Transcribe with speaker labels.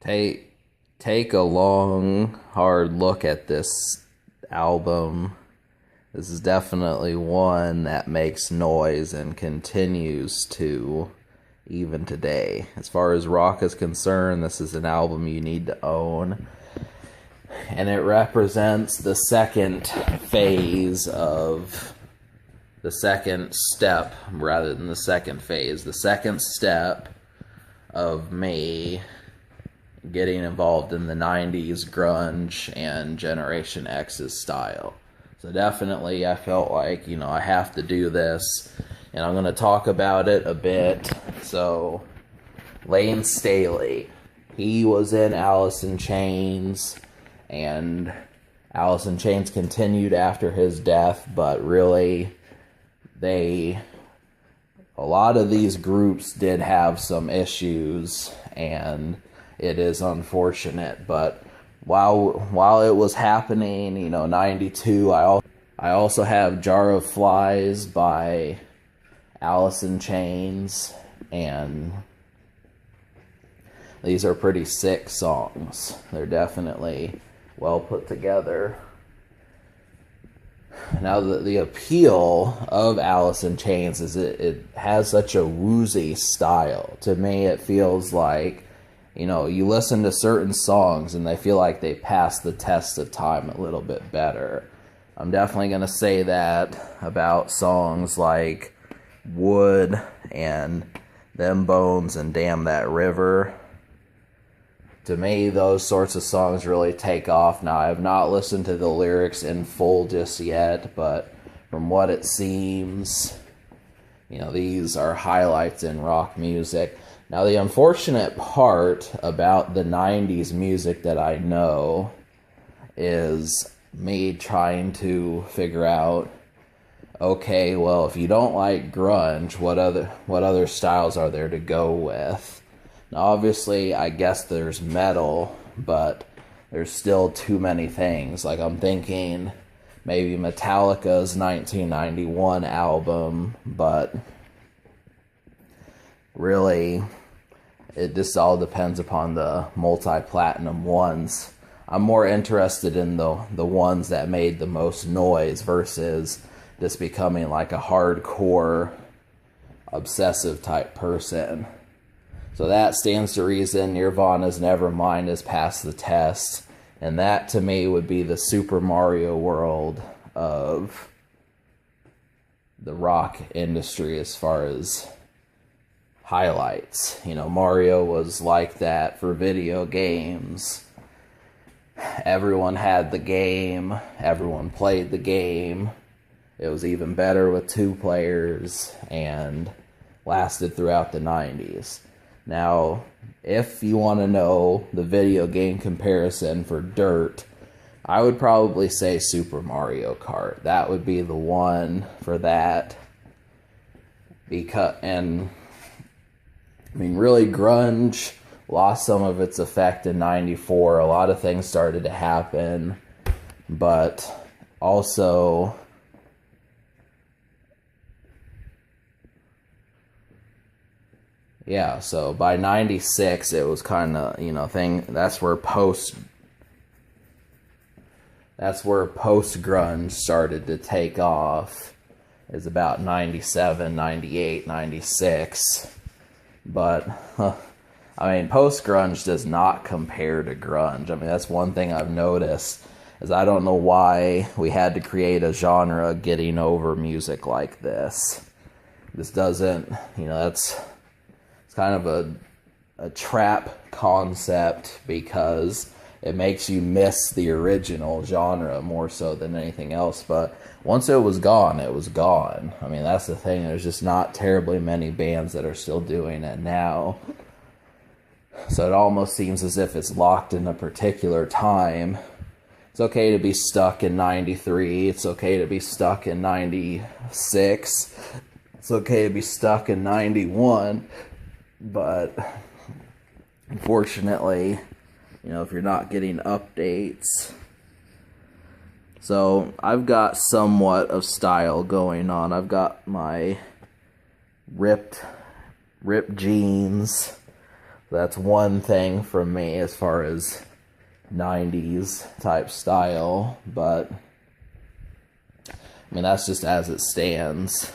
Speaker 1: take take a long, hard look at this album. This is definitely one that makes noise and continues to even today. As far as rock is concerned, this is an album you need to own. And it represents the second phase of the second step, rather than the second phase, the second step of me getting involved in the 90s grunge and Generation X's style. So definitely I felt like, I have to do this, and I'm going to talk about it a bit. So, Lane Staley, he was in Alice in Chains, and Alice in Chains continued after his death, but really, a lot of these groups did have some issues, and it is unfortunate. But while it was happening, 92, I also have Jar of Flies by Alice in Chains, and these are pretty sick songs. They're definitely well put together. Now, the appeal of Alice in Chains is it has such a woozy style. To me, it feels like, you listen to certain songs and they feel like they pass the test of time a little bit better. I'm definitely going to say that about songs like Wood and Them Bones and Damn That River. To me, those sorts of songs really take off. Now, I have not listened to the lyrics in full just yet, but from what it seems, these are highlights in rock music. Now, the unfortunate part about the 90s music that I know is me trying to figure out, okay, well, if you don't like grunge, what other styles are there to go with? Now, obviously, I guess there's metal, but there's still too many things. Like, I'm thinking maybe Metallica's 1991 album, but really, it just all depends upon the multi-platinum ones. I'm more interested in the ones that made the most noise versus just becoming like a hardcore, obsessive type person. So that stands to reason Nirvana's Nevermind has passed the test, and that to me would be the Super Mario world of the rock industry as far as highlights. Mario was like that for video games. Everyone had the game, everyone played the game. It was even better with 2 players and lasted throughout the 90s. Now, if you want to know the video game comparison for Dirt, I would probably say Super Mario Kart. That would be the one for that. Really, grunge lost some of its effect in 94. A lot of things started to happen, but also, yeah, so by 96, it was kind of, that's where post-grunge started to take off, is about 97, 98, 96. But, post-grunge does not compare to grunge. That's one thing I've noticed, is I don't know why we had to create a genre getting over music like this. This doesn't, it's kind of a trap concept, because it makes you miss the original genre more so than anything else. But once it was gone, it was gone. That's the thing. There's just not terribly many bands that are still doing it now. So it almost seems as if it's locked in a particular time. It's okay to be stuck in 93. It's okay to be stuck in 96. It's okay to be stuck in 91. But unfortunately, if you're not getting updates. So I've got somewhat of style going on. I've got my ripped jeans, That's one thing from me as far as 90s type style, but I mean, that's just as it stands.